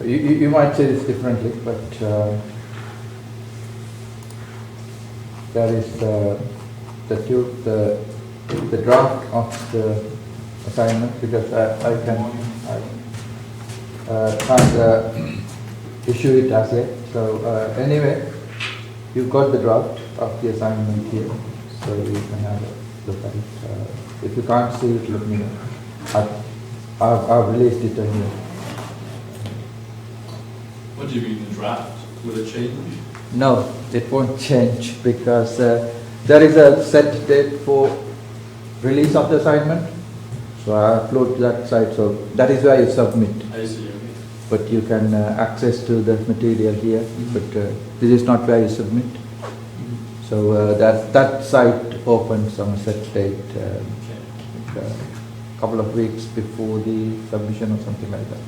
You might say this differently, but there is the draft of the assignment, because I can't issue it as yet. So anyway, you've got the draft of the assignment here, so you can have a look at it. If you can't see it, let me know. I've released it here. What do you mean, the draft? Will it change? No, it won't change, because there is a set date for release of the assignment. So I upload to that site, so that is where you submit. I see, okay. But you can access to the material here, but this is not where you submit. So that site opens on a set date, like a couple of weeks before the submission or something like that.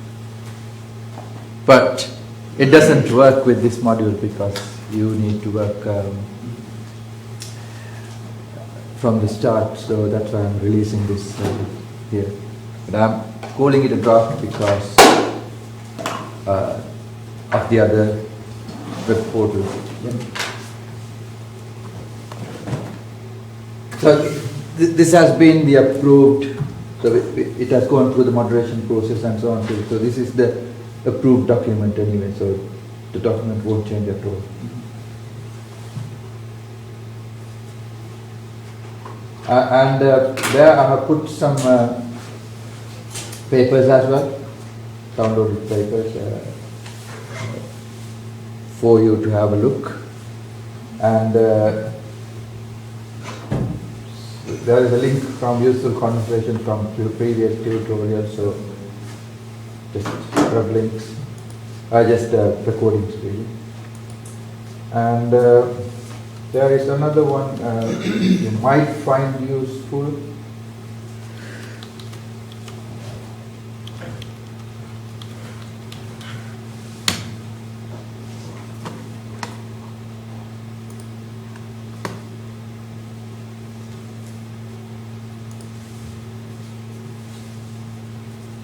But it doesn't work with this module, because you need to work from the start, so that's why I'm releasing this here. But I'm calling it a draft because of the other web portals. Yeah. So this has been the approved, so it has gone through the moderation process and so on. So this is the approved document anyway, so the document won't change at all. And there I have put some papers as well, downloaded papers for you to have a look. And there is a link from useful conversation from previous tutorials, so just web links, just recordings really. And there is another one you might find useful.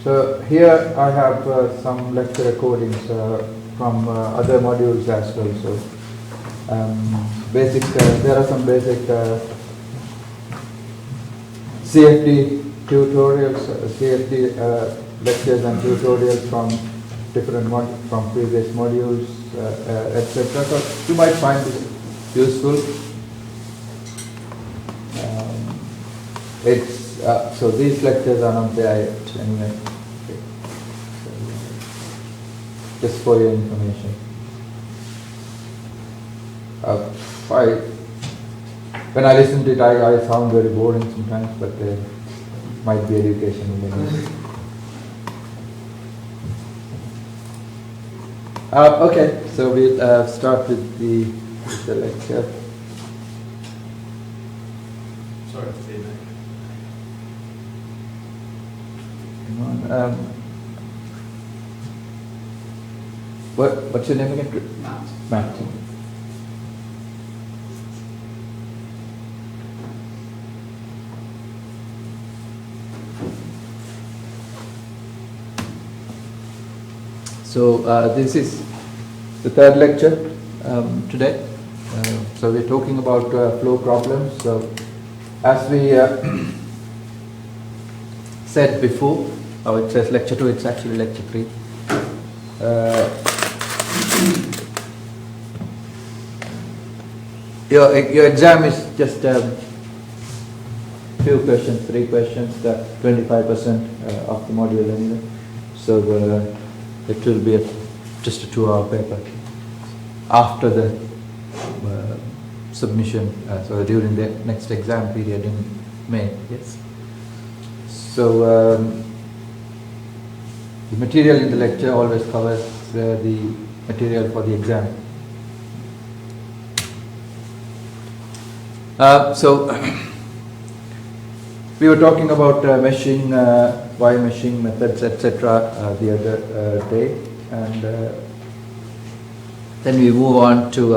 So here I have some lecture recordings from other modules as well. So there are some basic CFD tutorials, CFD lectures and tutorials from different from previous modules, etc. So you might find this useful. So these lectures are not there yet anyway. Okay. So, just for your information. When I listened to it, I found very boring sometimes, but there might be education in it. Okay, so we'll start with the lecture. Sorry for feedback. What's your name again? Matt. So this is the third lecture today. So we're talking about flow problems. So as we said before, it says lecture 2, it's actually lecture 3. Your exam is just few questions, 3 questions, that 25% of the module anyway. So it will be just a 2-hour paper after the submission, so during the next exam period in May. Yes. So the material in the lecture always covers the material for the exam. So we were talking about meshing, wire meshing methods, etc. The other day, and then we move on to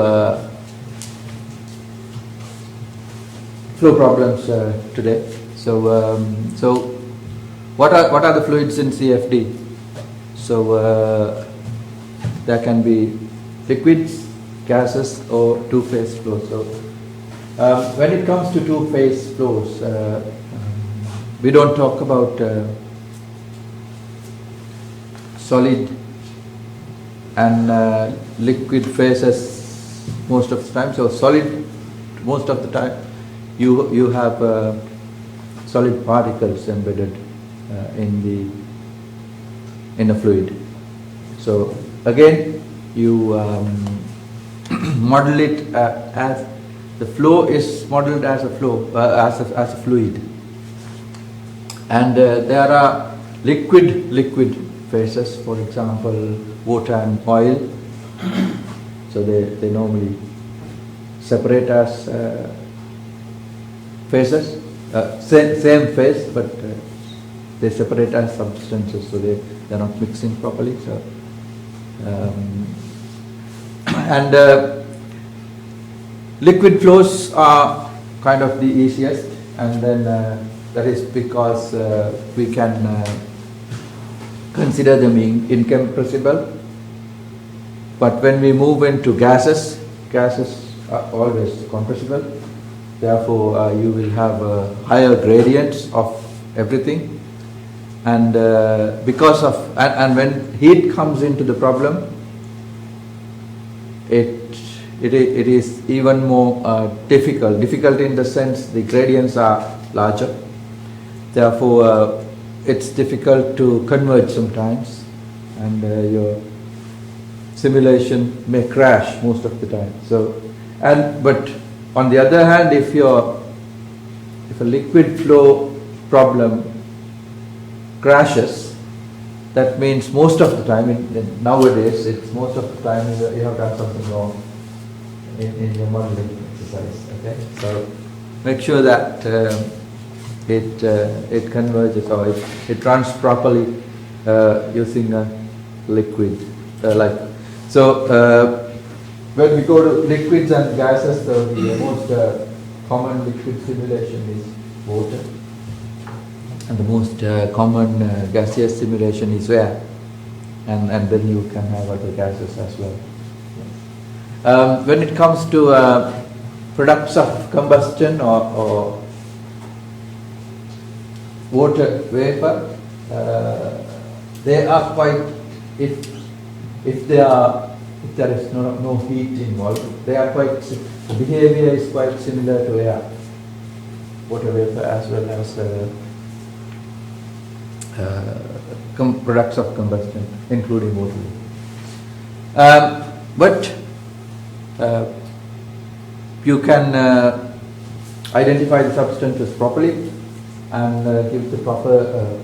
flow problems today. So, what are the fluids in CFD? So there can be liquids, gases, or two-phase flows. So when it comes to two-phase flows, we don't talk about solid and liquid phases most of the time. So solid, most of the time, you have solid particles embedded in a fluid. So again, you model it as the flow is modeled as a flow, as a fluid, and there are liquid phases, for example, water and oil. So they normally separate as phases, same phase, but they separate as substances, so they're not mixing properly. So and liquid flows are kind of the easiest, and then that is because we can consider them incompressible. But when we move into gases are always compressible. Therefore, you will have higher gradients of everything, and because of and when heat comes into the problem, it is even more difficult in the sense the gradients are larger. Therefore, it's difficult to converge sometimes, and your simulation may crash most of the time. So, but on the other hand, if a liquid flow problem crashes, that means most of the time, nowadays, it's most of the time you have done something wrong in your modeling exercise. Okay, so make sure that it converges, or it runs properly using a liquid. When we go to liquids and gases, the most common liquid simulation is water, and the most common gaseous simulation is air, and then you can have other gases as well. When it comes to products of combustion or water vapor, they are quite, if there is no heat involved, they are quite, the behavior is quite similar to air, water vapor, as well as products of combustion, including water. But you can identify the substances properly and give the proper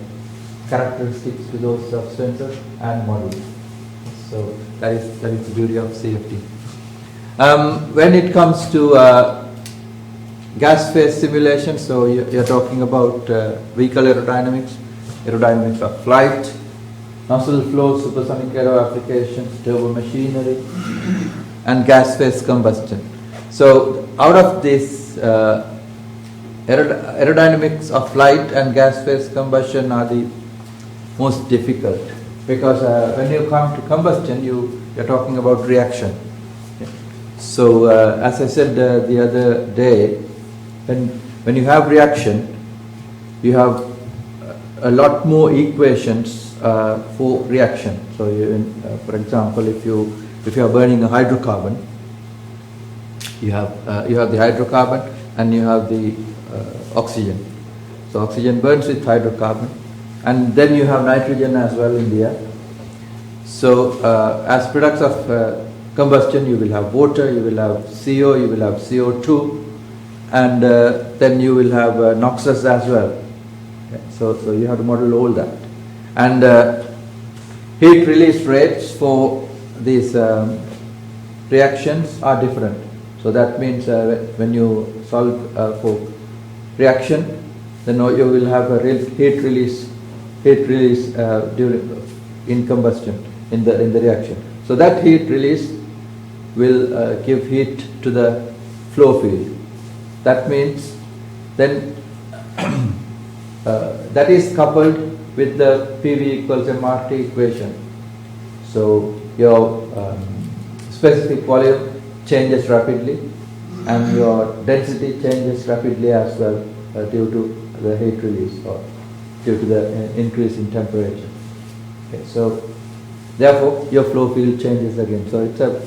characteristics to those substances and model. So that is the beauty of CFD. When it comes to gas phase simulation, so you're talking about vehicle aerodynamics of flight, nozzle flow, supersonic aero applications, turbo machinery, and gas phase combustion. So out of this, aerodynamics of flight and gas phase combustion are the most difficult, because when you come to combustion, you're talking about reaction. Okay. So as I said the other day, when you have reaction, you have a lot more equations for reaction. So for example, if you are burning a hydrocarbon, you have the hydrocarbon and you have the oxygen. So oxygen burns with hydrocarbon, and then you have nitrogen as well in the air. So as products of combustion, you will have water, you will have CO, you will have CO2, and then you will have NOxes as well. Okay. So you have to model all that. And heat release rates for these reactions are different. So that means when you solve for reaction, then you will have a heat release during in combustion in the reaction. So that heat release will give heat to the flow field. That means then that is coupled with the PV equals MRT equation. So your specific volume changes rapidly and your density changes rapidly as well due to the heat release or due to the increase in temperature. Okay, so therefore your flow field changes again. So it's a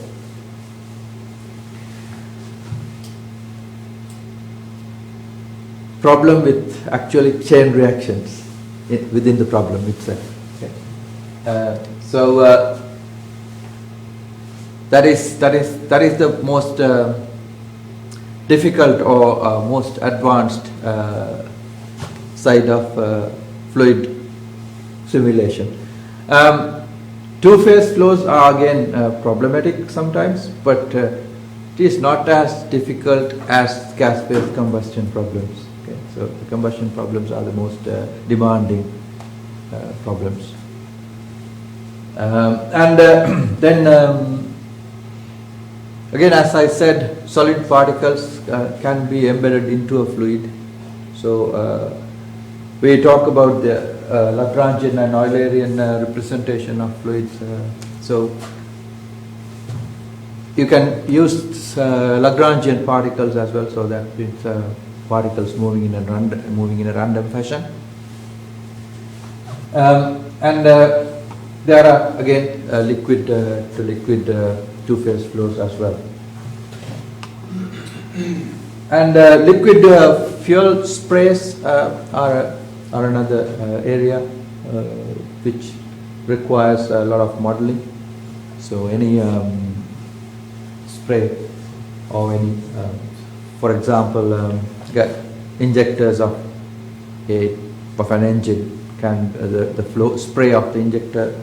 problem with actually chain reactions within the problem itself. Okay. That is the most difficult or most advanced side of fluid simulation. Two-phase flows are again problematic sometimes, but it is not as difficult as gas-phase combustion problems. Okay. So the combustion problems are the most demanding problems. Then again, as I said, solid particles can be embedded into a fluid. So we talk about the Lagrangian and Eulerian representation of fluids. So you can use Lagrangian particles as well, so that it's particles moving in a random fashion. There are again liquid to liquid two-phase flows as well. And liquid fuel sprays are another area which requires a lot of modeling. So any spray or any, for example, injectors of an engine can the flow spray of the injector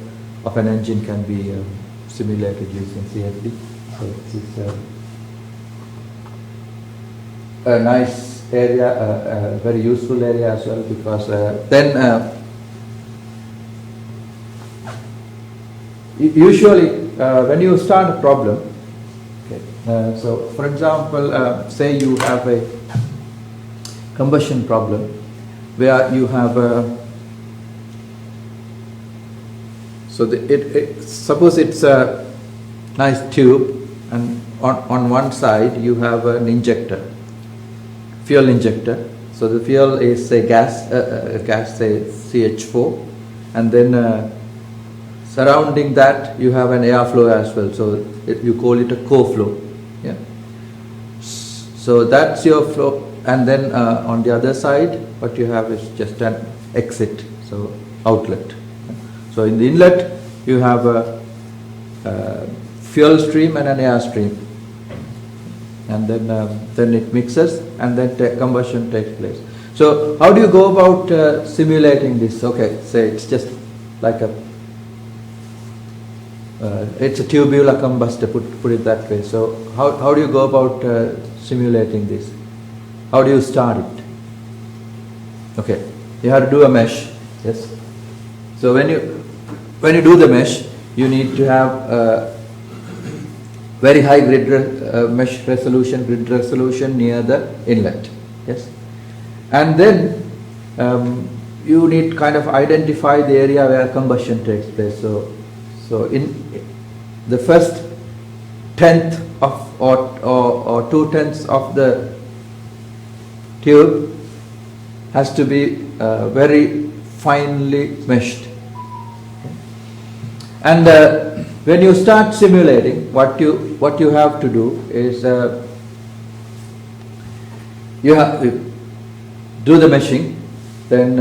of an engine can be simulated using CFD. So this is a nice area, a very useful area as well, because then usually when you start a problem, okay, so for example, say you have a combustion problem where you have a suppose it's a nice tube, and on one side you have an injector, fuel injector. So the fuel is say gas say CH4, and then surrounding that you have an airflow as well. So you call it a co-flow. Yeah. So that's your flow, and then on the other side, what you have is just an exit, so outlet. So in the inlet, you have a fuel stream and an air stream, and then it mixes, and then combustion takes place. So how do you go about simulating this? Okay, say it's just like it's a tubular combustor, put it that way. So how do you go about simulating this? How do you start it? Okay, you have to do a mesh. Yes. So when you do the mesh, you need to have very high mesh resolution, grid resolution near the inlet. Yes, and then you need to kind of identify the area where combustion takes place. So in the first tenth of or 2/10 of the tube has to be very finely meshed. And when you start simulating, what you have to do is you have to do the meshing. Then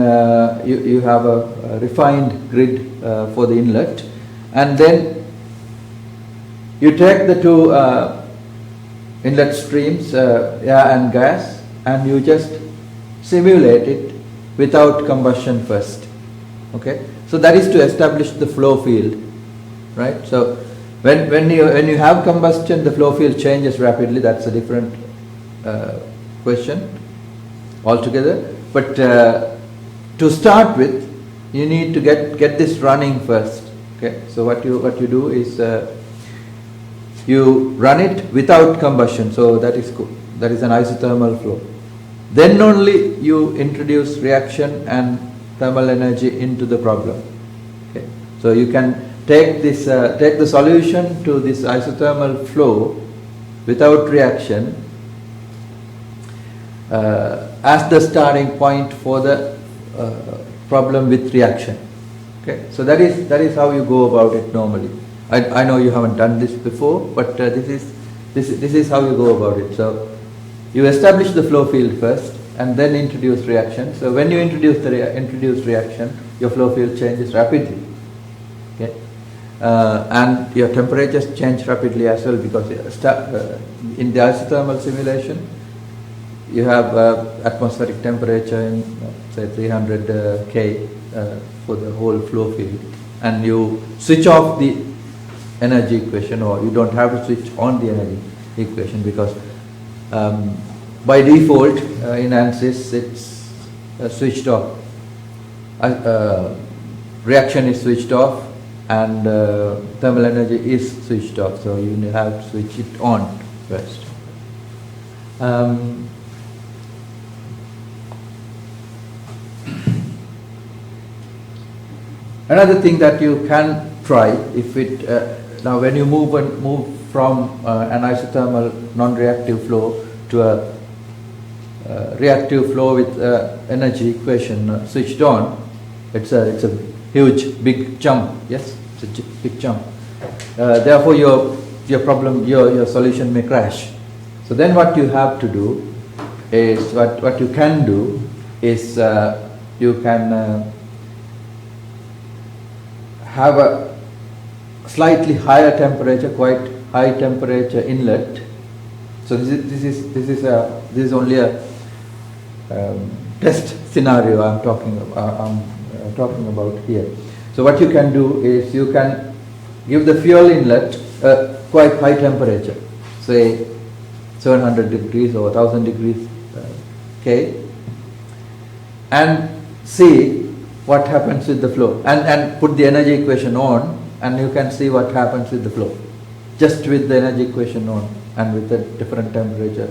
you have a refined grid for the inlet, and then you take the two inlet streams, air and gas, and you just simulate it without combustion first. Okay, so that is to establish the flow field. Right. So when you have combustion, the flow field changes rapidly. That's a different question altogether. But to start with, you need to get this running first. Okay. So what you do is you run it without combustion. So that is an isothermal flow. then only you introduce reaction and thermal energy into the problem. Okay. So you can take this, take the solution to this isothermal flow without reaction as the starting point for the problem with reaction. Okay. So that is how you go about it normally. I know you haven't done this before, but this is how you go about it. So you establish the flow field first, and then introduce reaction. So when you introduce reaction, your flow field changes rapidly. Okay, and your temperatures change rapidly as well, because in the isothermal simulation, you have atmospheric temperature in say 300 K for the whole flow field, and you switch off the energy equation, or you don't have to switch on the energy equation, because by default in ANSYS it's switched off. Reaction is switched off, and thermal energy is switched off, so you have to switch it on first. Another thing that you can try, if it now when you move from an isothermal non-reactive flow to a reactive flow with energy equation switched on, it's a huge big jump. Yes, it's a big jump. Therefore, your solution may crash. So then, what you have to do is what you can do is you can have a slightly higher temperature, quite high temperature inlet. So this is only a test scenario I'm talking about here. So what you can do is you can give the fuel inlet quite high temperature, say 700 degrees or 1000 degrees K, and see what happens with the flow, and put the energy equation on, and you can see what happens with the flow, just with the energy equation on and with a different temperature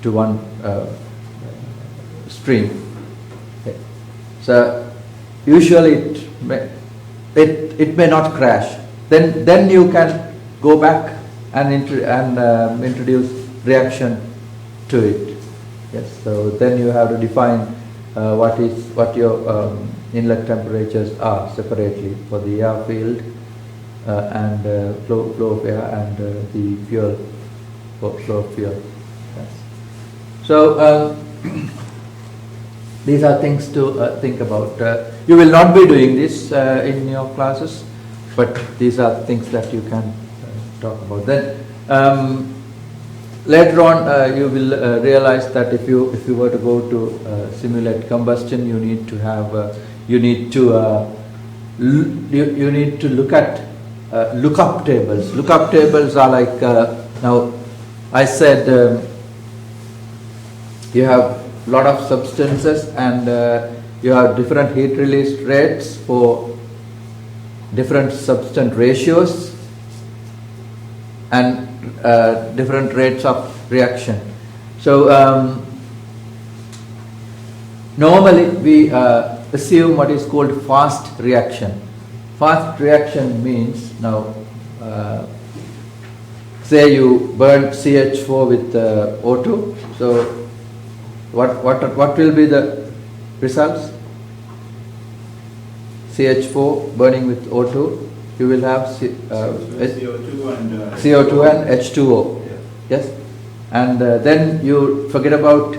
to one stream. Okay. So usually it may not crash. Then you can go back and introduce reaction to it. Yes. So then you have to define what your inlet temperatures are separately for the air field and flow of air and the fuel flow of fuel. Yes. So these are things to think about. You will not be doing this in your classes, but these are things that you can talk about. Then later on, you will realize that if you were to go to simulate combustion, you need to have you need to look at lookup tables. Lookup tables are like now I said you have a lot of substances, and you have different heat release rates for different substance ratios and different rates of reaction. So normally we assume what is called fast reaction. Fast reaction means, now say you burn CH4 with O2. So what will be the results? CH4 burning with O2, you will have CO2 and H2O. Yeah. Yes, and then you forget about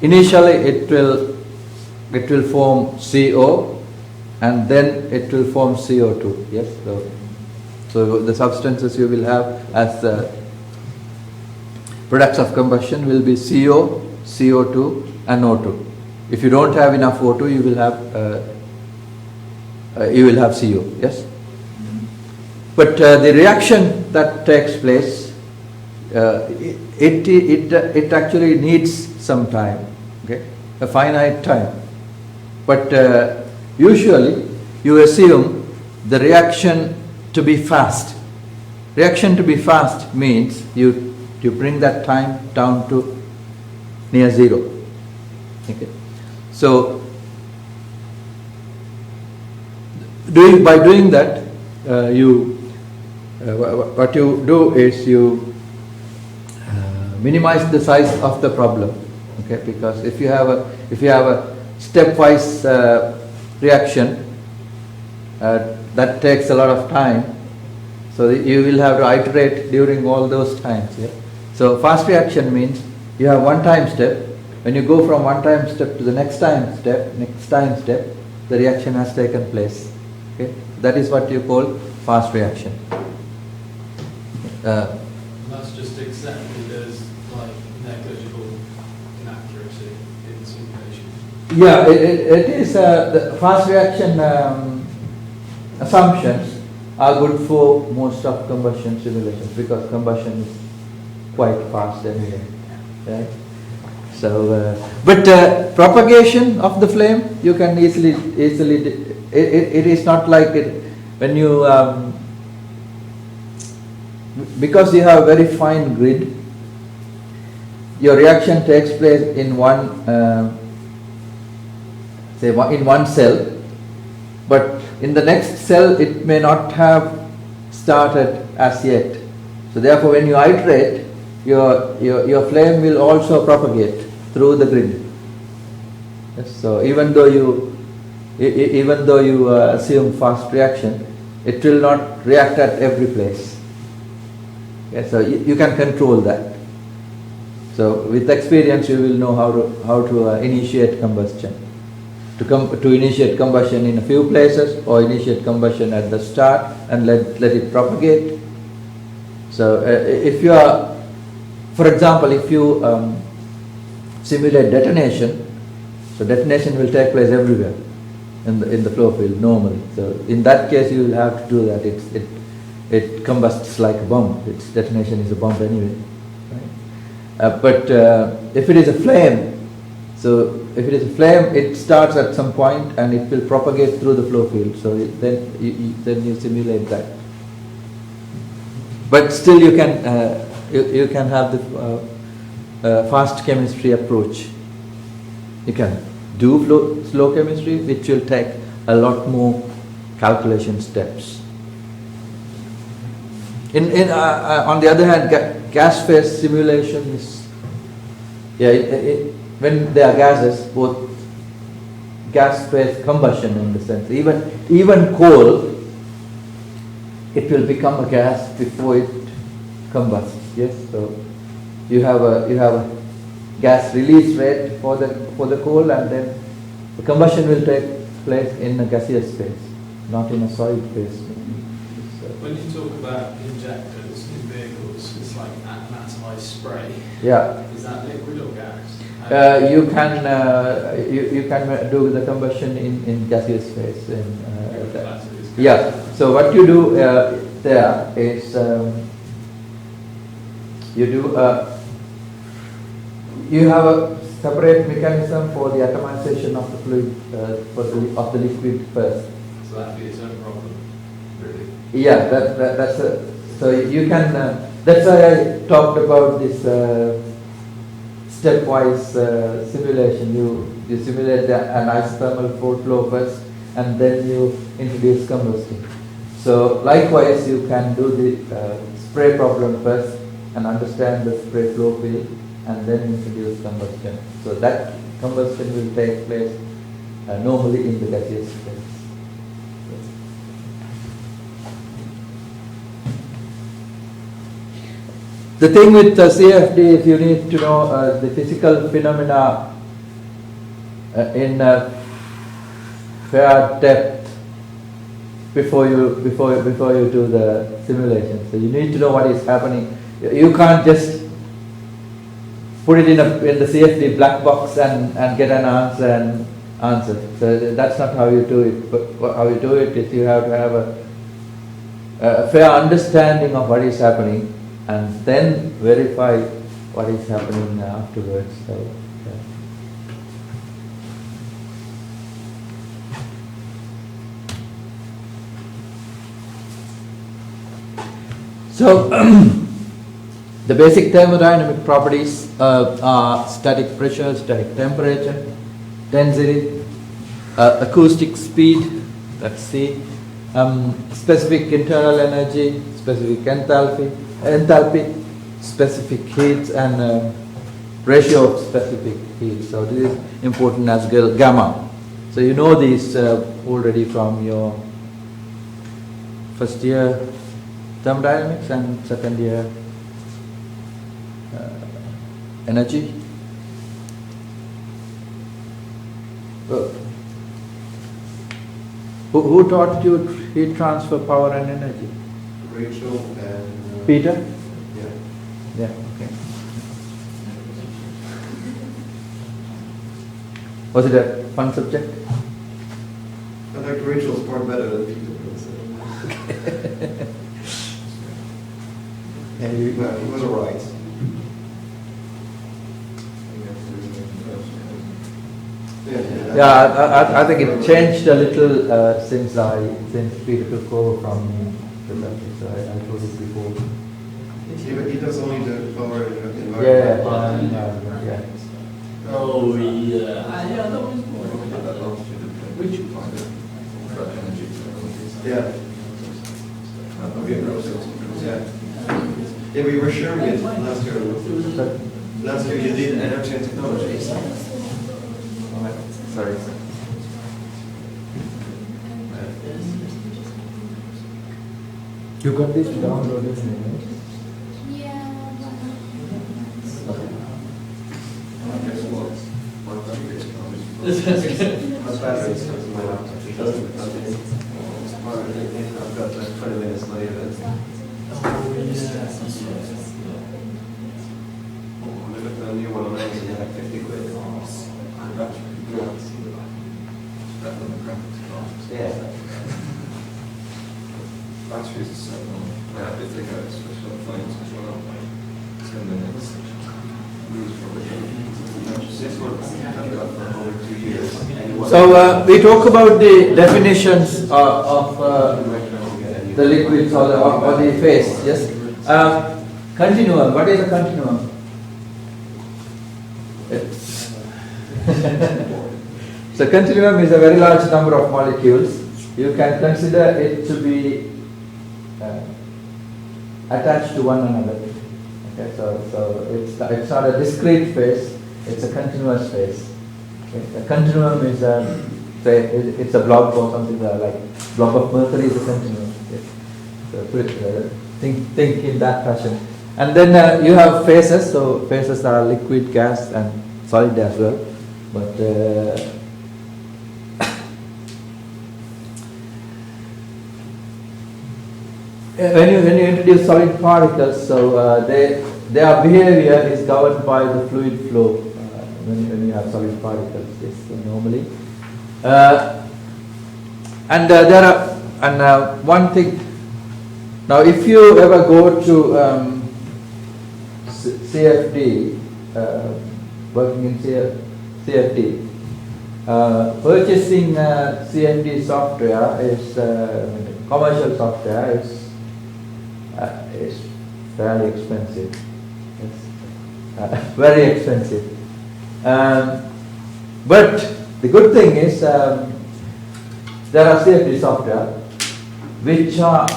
initially it will form CO, and then it will form CO2. Yes, so the substances you will have as products of combustion will be CO, CO2 and O2. If you don't have enough O2, you will have CO. Yes, but the reaction that takes place, it actually needs some time. Okay, a finite time. But usually you assume the reaction to be fast. Reaction to be fast means you bring that time down to near zero. Okay. So by doing that, what you do is you minimize the size of the problem. Okay, because if you have a stepwise reaction that takes a lot of time, so you will have to iterate during all those times. Yeah? So fast reaction means you have one time step. When you go from one time step to the next time step, the reaction has taken place. Okay, that is what you call fast reaction. That's just accepted as like negligible inaccuracy in simulation. Yeah, it is the fast reaction assumptions are good for most of combustion simulations because combustion is quite fast anyway, right? So, but propagation of the flame you can easily. It is not like it when you because you have a very fine grid. Your reaction takes place in one in one cell, but in the next cell it may not have started as yet. So therefore, when you iterate, your flame will also propagate through the grid. Yes, so even though you assume fast reaction, it will not react at every place. Yes, so you can control that. So with experience, you will know how to initiate combustion. To initiate combustion in a few places, or initiate combustion at the start and let it propagate. So if you are, for example, if you simulate detonation, so detonation will take place everywhere in the flow field normally. So in that case, you will have to do that. It combusts like a bomb. Its detonation is a bomb anyway. Right? But if it is a flame, so if it is a flame, it starts at some point and it will propagate through the flow field. So then you simulate that. But still, you can have the fast chemistry approach. You can do slow chemistry, which will take a lot more calculation steps. On the other hand, gas phase simulation is when there are gases, both gas phase combustion in the sense. Even coal, it will become a gas before it combusts. Yes, so you have a gas release rate for the coal, and then the combustion will take place in a gaseous phase, not in a solid phase. When you talk about injectors in vehicles, it's like an atomized spray. Yeah. Is that liquid or gas? You can do the combustion in gaseous phase. Yeah. So what you do there is you have a separate mechanism for the atomization of the fluid of the liquid first. So that'd be its own problem, really. Yeah, that's so you can. That's why I talked about this stepwise simulation. You simulate an isothermal flow first, and then you introduce combustion. So likewise, you can do the spray problem first and understand the spray flow field, and then introduce combustion. So that combustion will take place normally in the gaseous phase. The thing with the CFD is you need to know the physical phenomena in fair depth before you do the simulation. So you need to know what is happening. You can't just put it in the CFD black box and get an answer. So that's not how you do it. But how you do it is you have to have a fair understanding of what is happening, and then verify what is happening afterwards. So The basic thermodynamic properties are static pressure, static temperature, density, acoustic speed, that's C, specific internal energy, specific enthalpy, specific heats, and ratio of specific heat. So this is important as gamma. So you know these already from your first year thermodynamics and second year energy. Who taught you heat transfer, power and energy? Rachel and Peter? Yeah. Yeah, okay. Was it a fun subject? I like Rachel's part better than Peter. Yeah, you, Well, he was alright. yeah, I think it changed a little since Peter took over from me. So I told it before. He does only the power and environment. Yeah. Oh, yeah. Yeah, that was more. Which Yeah. Yeah, we were sharing it last year. Last year you did energy and technology. Sorry. You got this downloaded, isn't it? Yeah, Okay. My batteries in my laptop. It doesn't continue. I've got like 20 minutes later. I looked at a new one on Amazon, like 50 quid. Yeah. Batteries are so long. Yeah, if they go special phones as well, 10 minutes. This one I've got for over 2 years. So we talk about the definitions of the liquids or the phase. Yes. Continuum. What is a continuum? So continuum is a very large number of molecules. You can consider it to be attached to one another. Okay, so it's not a discrete phase; it's a continuous phase. Okay? A continuum is it's a blob or something like blob of mercury is a continuum. Okay? So think in that fashion. And then you have phases. So phases are liquid, gas, and solid as well. But when you introduce solid particles, so their behavior is governed by the fluid flow when you have solid particles. Yes, so normally, and one thing. Now, if you ever go to CFD, working in CFD, purchasing CFD software is commercial software is fairly expensive. It's very expensive. But the good thing is there are CFD software which are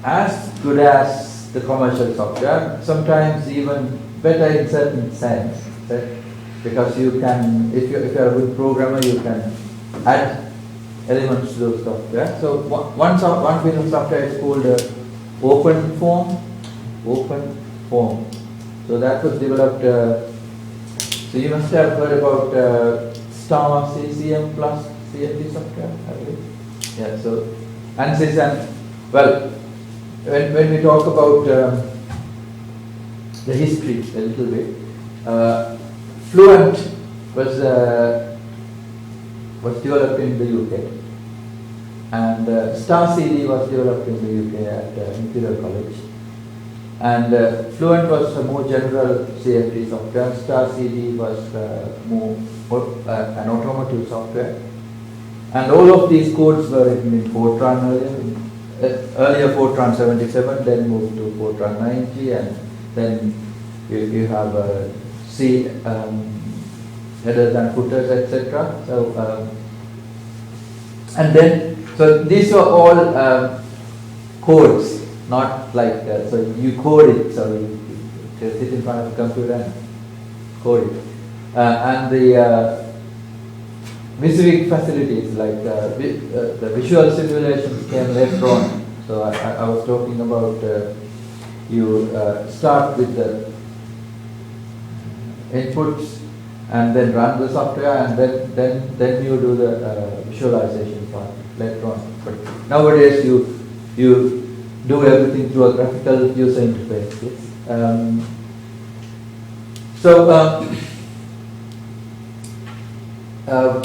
as good as the commercial software, sometimes even better in certain sense. Right? Because you can, if you're a good programmer, you can add elements to those software. So one piece of software is called Open Form. So that was developed. So you must have heard about Star CCM plus CFD software, I believe. Yeah. So ANSYS and well, when we talk about the history a little bit, Fluent was developed in the UK, and Star CD was developed in the UK at Imperial College. And Fluent was a more general CFD software. Star CD was more an automotive software. And all of these codes were written in Fortran earlier Fortran 77, then moved to Fortran 90, and then you have C headers and footers, etc. So and then so these are all codes, not like so you code it. So you sit in front of a computer and code it, and the specific facilities like the visual simulations came later on. So I was talking about you start with the inputs and then run the software, and then you do the visualization part later on. But nowadays you do everything through a graphical user interface. Yes?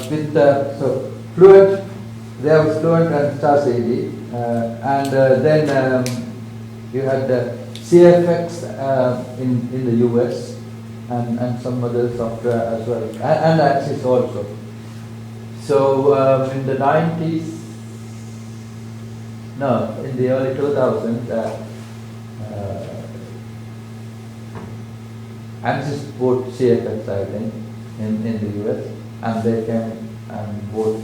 With so Fluent, there was Fluent and Star CD, and then you had CFX in the US and some other software as well, and Axis also. So in the 90s, no, in the early 2000s, Axis bought CFX, I think, in the US, and they came and bought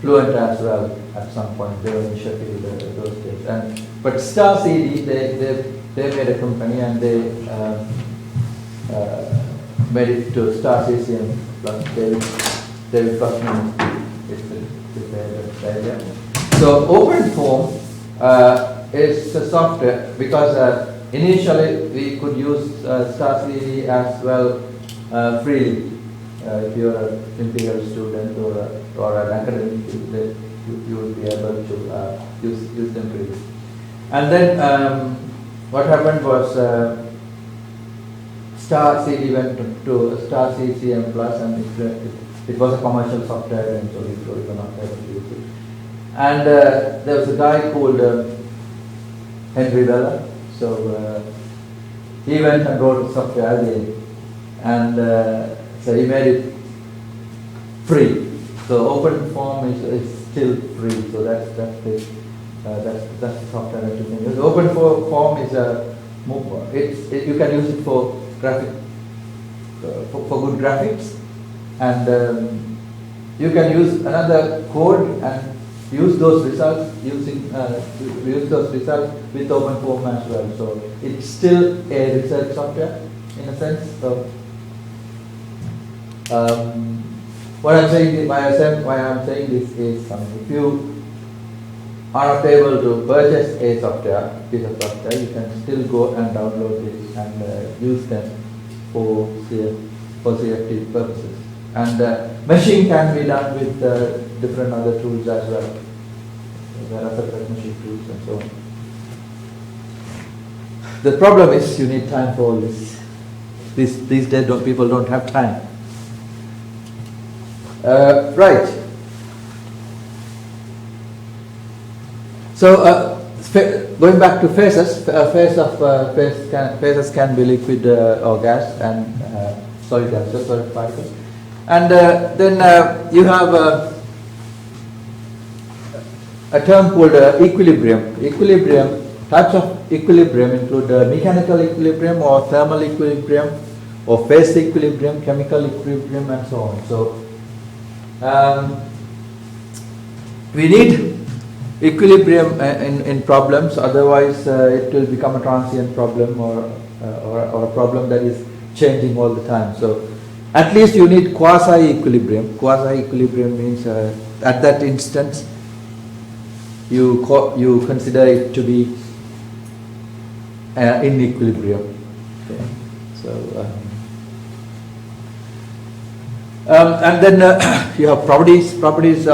Fluent as well at some point. They were in Sheffield those days. But Star CD, they made a company, and they made it to Star CCM plus David Buckman is the idea. So OpenFOAM is a software because initially we could use Star CD as well freely. If you are an imperial student or an academic student, you will be able to use them freely. And then what happened was Star CD went to Star CCM Plus, and it was a commercial software, and so we were not able to use it. And there was a guy called Henry Weller. So he went and wrote software again, and so he made it free. So OpenFOAM is still free. So that's the software that you can use. OpenFOAM is you can use it for graphic for good graphics, and you can use another code and use those results with OpenFOAM as well. So it's still a research software in a sense. So what I'm saying, why I'm saying this is if you are not able to purchase a piece of software, you can still go and download this and use them for CFD purposes. And meshing can be done with different other tools as well. There are separate meshing tools and so on. The problem is you need time for all this. These days people don't have time. Right. So going back to phases, phases can be liquid or gas, and solid gases, solid particles. And then you have a term called equilibrium. Types of equilibrium include mechanical equilibrium or thermal equilibrium or phase equilibrium, chemical equilibrium, and so on. So we need equilibrium in problems, otherwise it will become a transient problem or a problem that is changing all the time. So at least you need quasi-equilibrium. Quasi-equilibrium means at that instance you consider it to be in equilibrium. Okay. So and then you have properties. Properties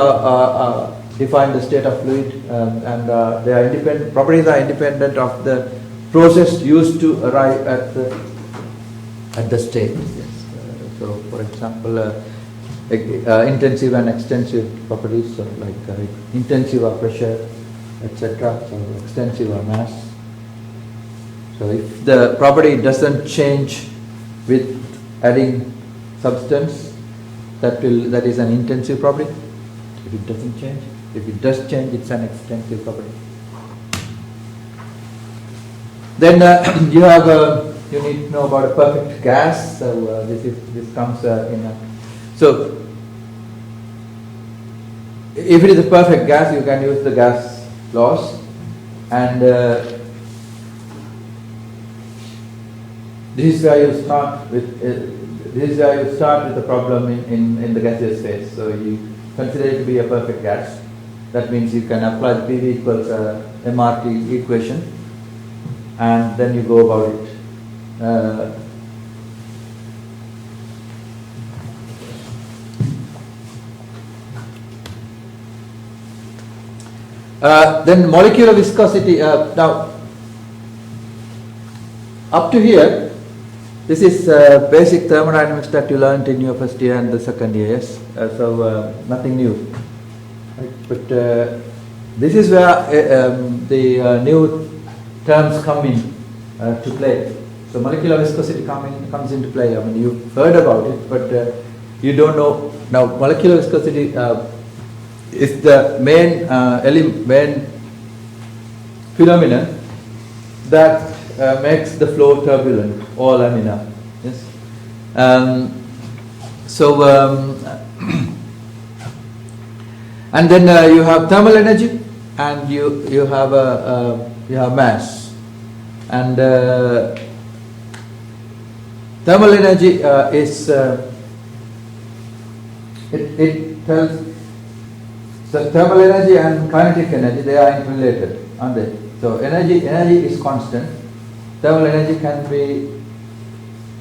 define the state of fluid, and they are independent. Properties are independent of the process used to arrive at the state. Yes. So, for example, intensive and extensive properties, so like intensive are pressure, etc. So extensive are mass. So if the property doesn't change with adding substance, that is an intensive property. If it doesn't change, if it does change, it's an extensive property. Then you have you need to know about a perfect gas. So this comes in a, so if it is a perfect gas, you can use the gas laws, and this is where you start with. This is where you start with the problem in the gaseous phase. So you consider it to be a perfect gas. That means you can apply the PV equals MRT equation, and then you go about it. Then molecular viscosity. Now, up to here, this is basic thermodynamics that you learned in your first year and the second year. Yes, so nothing new. Right? But this is where the new terms come in to play. So molecular viscosity comes into play. I mean, you've heard about it, but you don't know. Now, molecular viscosity is the main main phenomenon that makes the flow turbulent or laminar. Yes. And then you have thermal energy, and you have mass, and thermal energy is it tells. So thermal energy and kinetic energy, they are interrelated, aren't they? So energy is constant. Thermal energy can be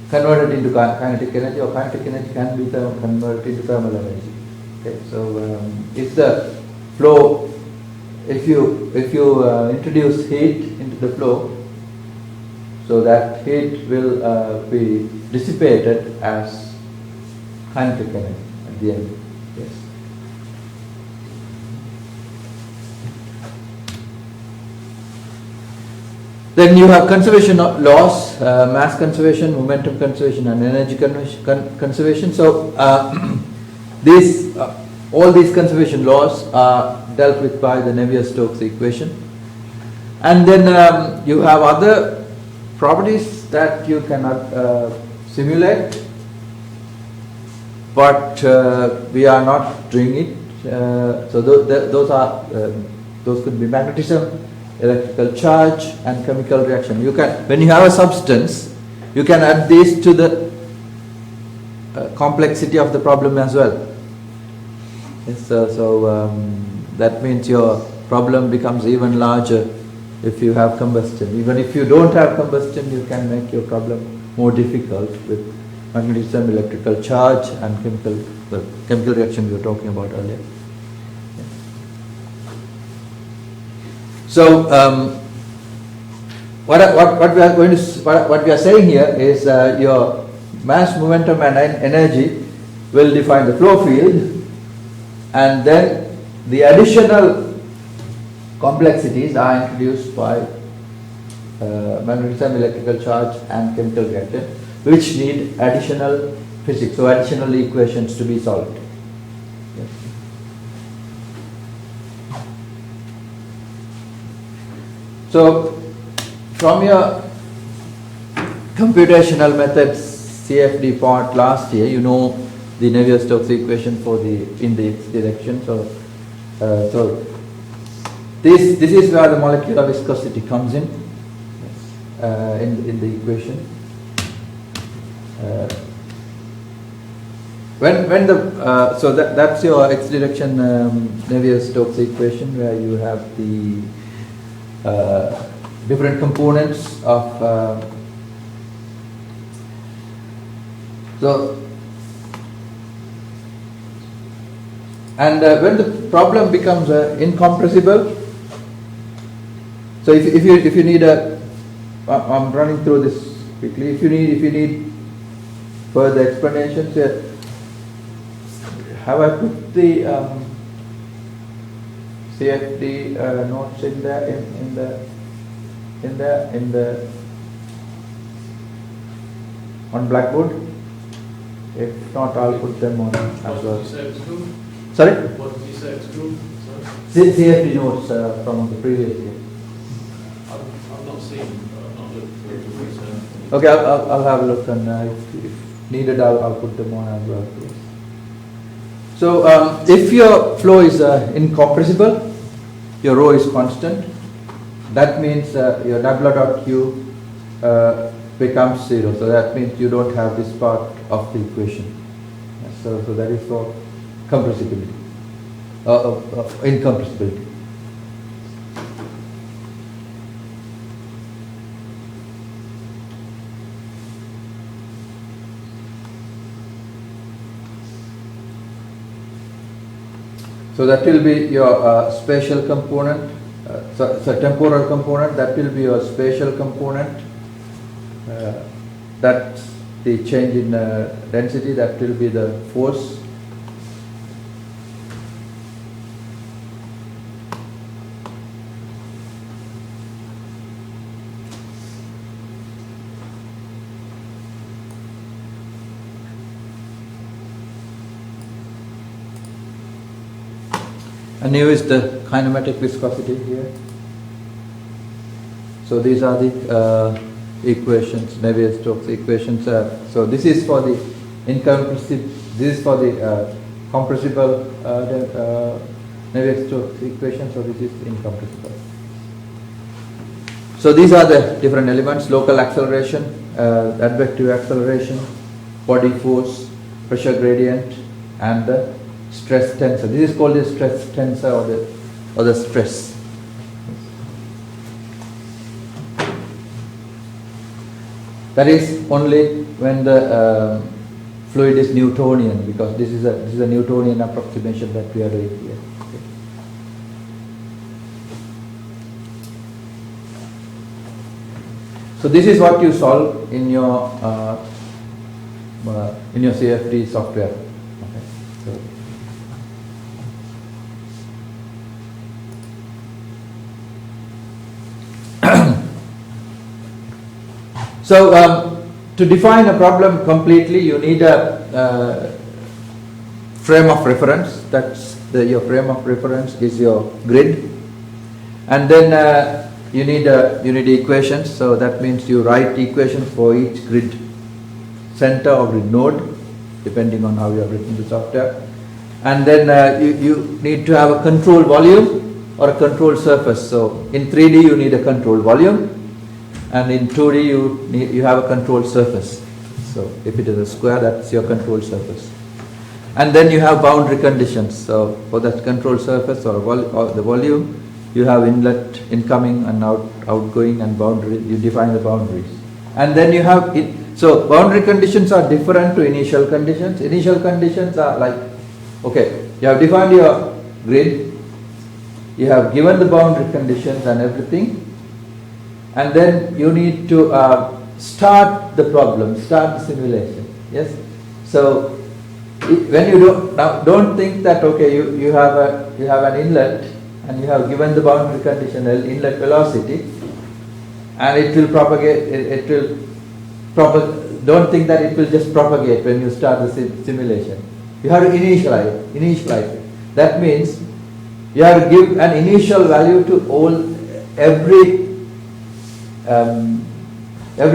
converted into kinetic energy, or kinetic energy can be converted into thermal energy. Okay, so if the flow, if you introduce heat into the flow, so that heat will be dissipated as kinetic energy at the end. Yes. Then you have conservation laws, mass conservation, momentum conservation, and energy conservation. So all these conservation laws are dealt with by the Navier-Stokes equation. And then you have other properties that you cannot simulate, but we are not doing it. So those could be magnetism, electrical charge, and chemical reaction. You can, when you have a substance, you can add these to the complexity of the problem as well. Yes, so that means your problem becomes even larger if you have combustion. Even if you don't have combustion, you can make your problem more difficult with magnetism, electrical charge, and chemical reaction we were talking about earlier. So what we are saying here is your mass, momentum, and energy will define the flow field, and then the additional complexities are introduced by magnetism, electrical charge, and chemical reaction, which need additional physics, so additional equations to be solved. Yes. So, from your computational methods CFD part last year, you know the Navier-Stokes equation for in the x direction. So, this is where the molecular viscosity comes in the equation. So that's your x direction Navier-Stokes equation, where you have the different components of when the problem becomes incompressible, so if you need I'm running through this quickly. If you need further explanations, have I put the CFD notes in the on Blackboard? If not, I'll put them on as well. What did you say it's called? Sorry? What did you say it's called? Sorry? CFD notes from the previous year. I've not seen them, but I've not looked through it. Okay, I'll have a look, and if needed, I'll put them on as well. So if your flow is incompressible, your rho is constant. That means your W dot Q becomes 0. So that means you don't have this part of the equation. So that is for compressibility, incompressibility. So that will be your spatial component, so temporal component, that will be your spatial component. That's the change in density, that will be the force. And here is the kinematic viscosity here. So these are the equations, Navier-Stokes equations. So this is for the incompressible, this is for the compressible Navier-Stokes equation, so this is incompressible. So these are the different elements: local acceleration, advective acceleration, body force, pressure gradient, and the stress tensor. This is called the stress tensor or the stress. That is only when the fluid is Newtonian, because this is a Newtonian approximation that we are doing here. Okay. So this is what you solve in your CFD software. Okay. So to define a problem completely, you need a frame of reference. That's your frame of reference is your grid, and then you need equations. So that means you write equations for each grid center or grid node, depending on how you have written the software. And then you need to have a control volume or a control surface. So in 3D you need a control volume, and in 2D you have a control surface. So if it is a square, that's your control surface. And then you have boundary conditions. So for that control surface or the volume, you have inlet, incoming and outgoing, and boundary. You define the boundaries. And then you have so boundary conditions are different to initial conditions. Initial conditions are like, okay, you have defined your grid, you have given the boundary conditions and everything, and then you need to start the problem, start the simulation. Yes. So when you don't think that, okay, you have an inlet and you have given the boundary condition inlet velocity, and it will propagate. Don't think that it will just propagate when you start the simulation. You have to initialize it. That means you have to give an initial value to every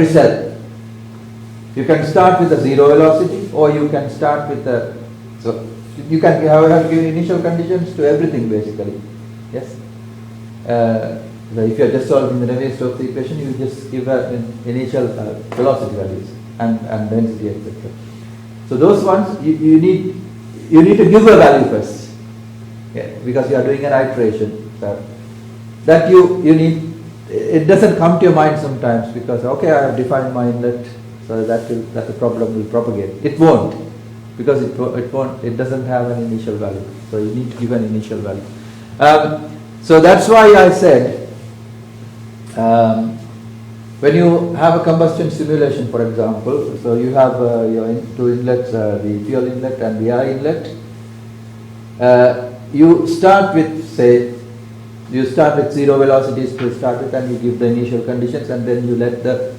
cell. You can start with a zero velocity, or you can start with so you can have to give initial conditions to everything basically. Yes. If you are just solving the Navier-Stokes equation, you just give an initial velocity values and density, etc. So those ones you need to give a value first, because you are doing an iteration. So that you need. It doesn't come to your mind sometimes, because okay, I have defined my inlet, so that the problem will propagate. It won't, because it doesn't have an initial value. So you need to give an initial value. So that's why I said, when you have a combustion simulation, for example, so you have your two inlets, the fuel inlet and the air inlet. You start with zero velocities to start with, and you give the initial conditions, and then you let the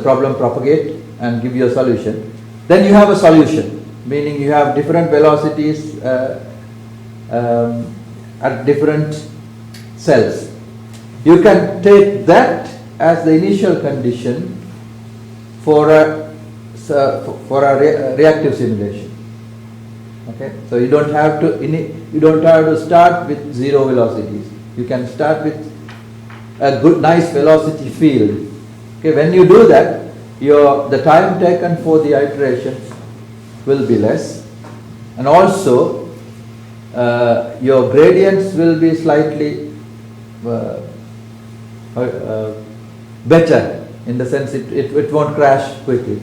problem propagate and give you a solution. Then you have a solution, meaning you have different velocities at different cells. You can take that as the initial condition for a reactive simulation. Okay, so you don't have to start with zero velocities. You can start with a good, nice velocity field. Okay, when you do that, the time taken for the iterations will be less, and also your gradients will be slightly better, in the sense it won't crash quickly.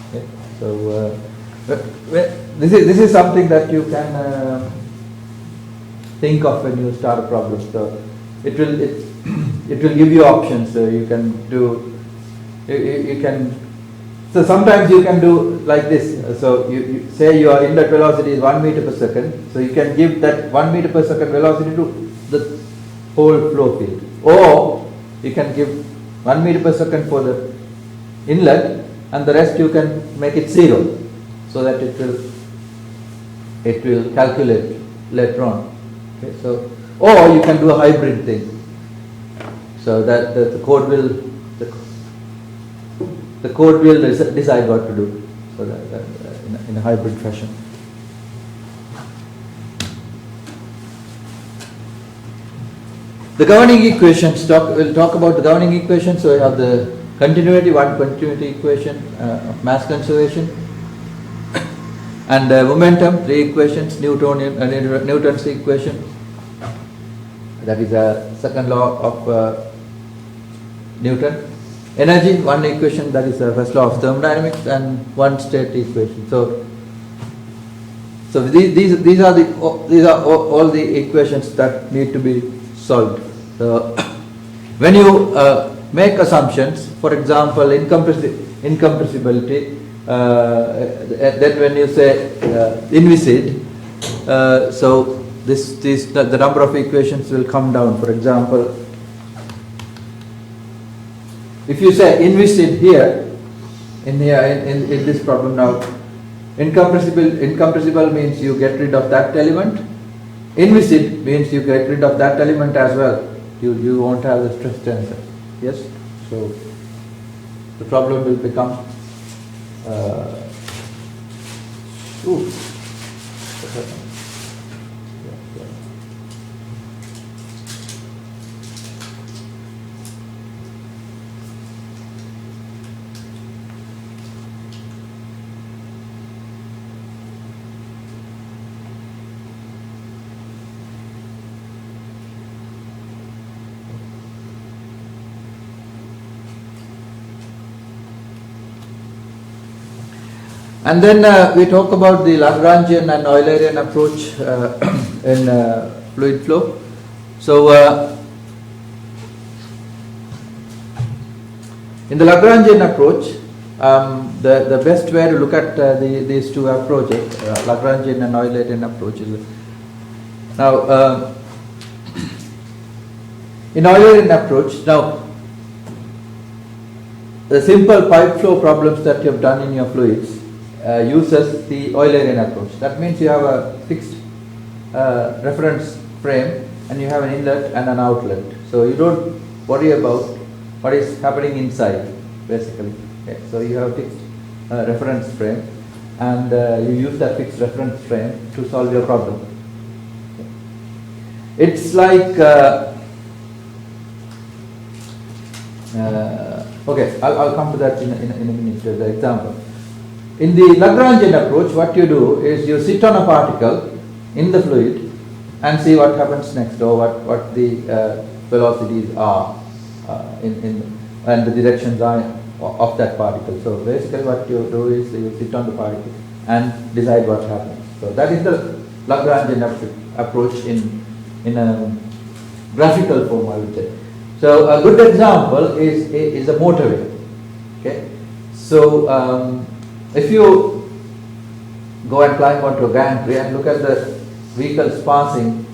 Okay? So this is something that you can think of when you start a problem. So it will give you options. So you can do you can. So sometimes you can do like this. So you say your inlet velocity is 1 meter per second. So you can give that 1 meter per second velocity to the whole flow field, or you can give 1 meter per second for the inlet, and the rest you can make it 0, so that it will calculate later on. Okay, so, or you can do a hybrid thing, so that the code will decide what to do, so that in a hybrid fashion. The governing equations, we'll talk about the governing equations. So we have the continuity equation of mass conservation, and momentum, 3 equations, Newton's equation, that is the second law of Newton. Energy, 1 equation, that is the first law of thermodynamics, and 1 state equation. So these are all the equations that need to be solved. So when you make assumptions, for example, incompressibility, then when you say inviscid, so the number of equations will come down. For example, if you say inviscid here, in this problem now, incompressible means you get rid of that element. Inviscid means you get rid of that element as well. You won't have the stress tensor. Yes? So the problem will become and then we talk about the Lagrangian and Eulerian approach in fluid flow. So in the Lagrangian approach, the best way to look at these two approaches, Lagrangian and Eulerian approaches. Now, in Eulerian approach, now the simple pipe flow problems that you have done in your fluids uses the Eulerian approach. That means you have a fixed reference frame, and you have an inlet and an outlet. So you don't worry about what is happening inside, basically. Okay. So you have a fixed reference frame, and you use that fixed reference frame to solve your problem. Okay. It's like okay, I'll come to that in a minute, the example. In the Lagrangian approach, what you do is you sit on a particle in the fluid and see what happens next, or what the velocities are and the directions are of that particle. So basically what you do is you sit on the particle and decide what happens. So that is the Lagrangian approach in a graphical form, I would say. So a good example is a motorway. Okay, so if you go and climb onto a gantry and look at the vehicles passing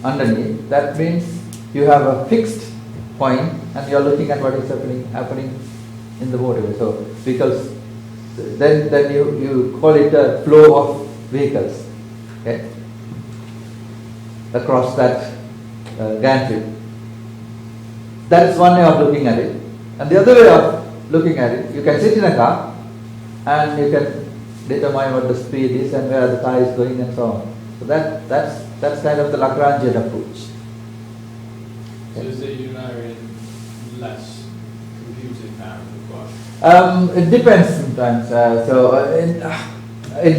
underneath, that means you have a fixed point and you are looking at what is happening in the motorway. So vehicles, then you call it a flow of vehicles, okay, across that gantry. That is one way of looking at it. And the other way of looking at it, you can sit in a car and you can determine what the speed is and where the car is going and so on. So that's kind of the Lagrangian approach. So is the Eulerian less computing power required? It depends sometimes. It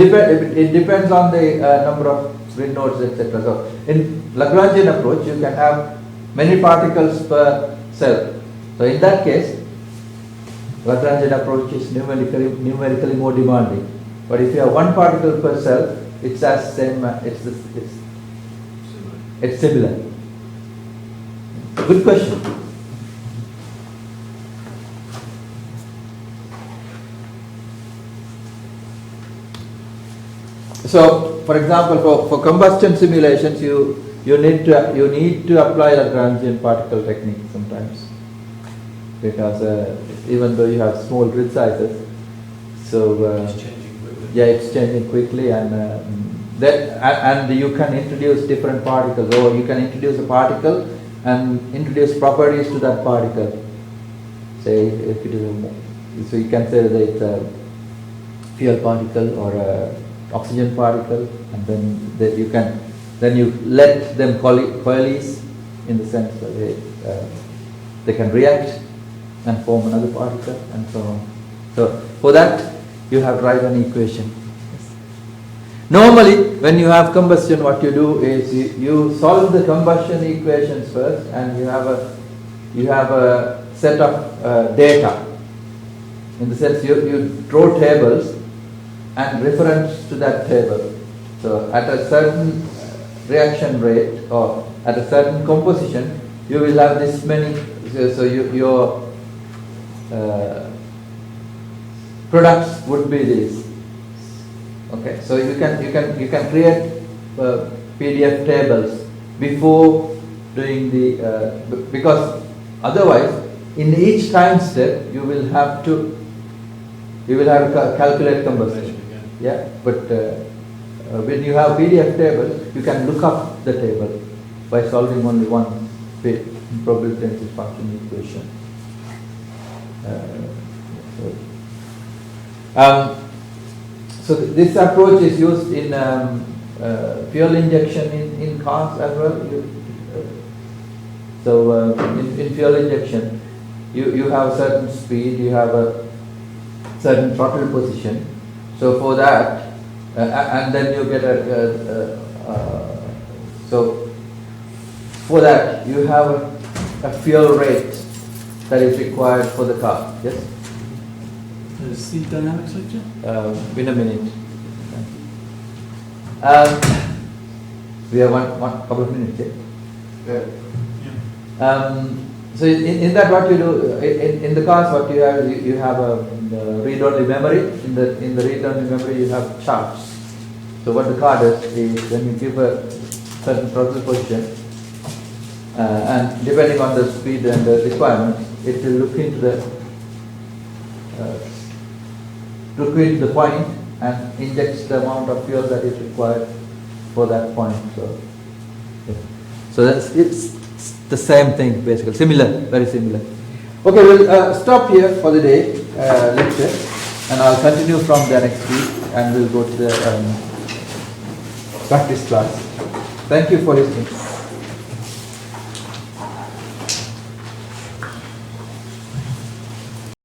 depends on the number of grid nodes, etc. So in Lagrangian approach, you can have many particles per cell. So in that case, Lagrangian approach is numerically more demanding. But if you have one particle per cell, it's as same. It's similar. Good question. So, for example, for combustion simulations, you need to apply Lagrangian particle technique sometimes, because even though you have small grid sizes, so It's changing quickly. yeah, it's changing quickly, and you can introduce different particles, or you can introduce a particle and introduce properties to that particle. Say if it is so you can say that it's a fuel particle or a oxygen particle, and then you let them coalesce in the sense that they can react and form another particle and so on. So for that you have to write an equation. Normally when you have combustion, what you do is you solve the combustion equations first, and you have a set of data. In the sense you draw tables and reference to that table. So at a certain reaction rate or at a certain composition, you will have this many. So your products would be these. Okay, so you can create PDF tables before doing the because otherwise in each time step you will have to calculate combustion. Yeah, but when you have PDF table, you can look up the table by solving only one probability density function equation. So this approach is used in fuel injection in cars as well. In fuel injection, you have a certain speed, you have a certain throttle position. So for that, and then you get so for that you have a fuel rate that is required for the car. Yes. CFD Dynamics lecture? In a minute. We have one couple of minutes. Yeah? So in that, what you do in the cars, what you have a read-only memory. In the read-only memory, you have charts. So what the car does is when you give a certain throttle position, and depending on the speed and the requirements, it will look into the point and injects the amount of fuel that is required for that point. So it's the same thing basically, similar, very similar. Okay, we'll stop here for the day lecture, and I'll continue from there next week, and we'll go to the practice class. Thank you for listening.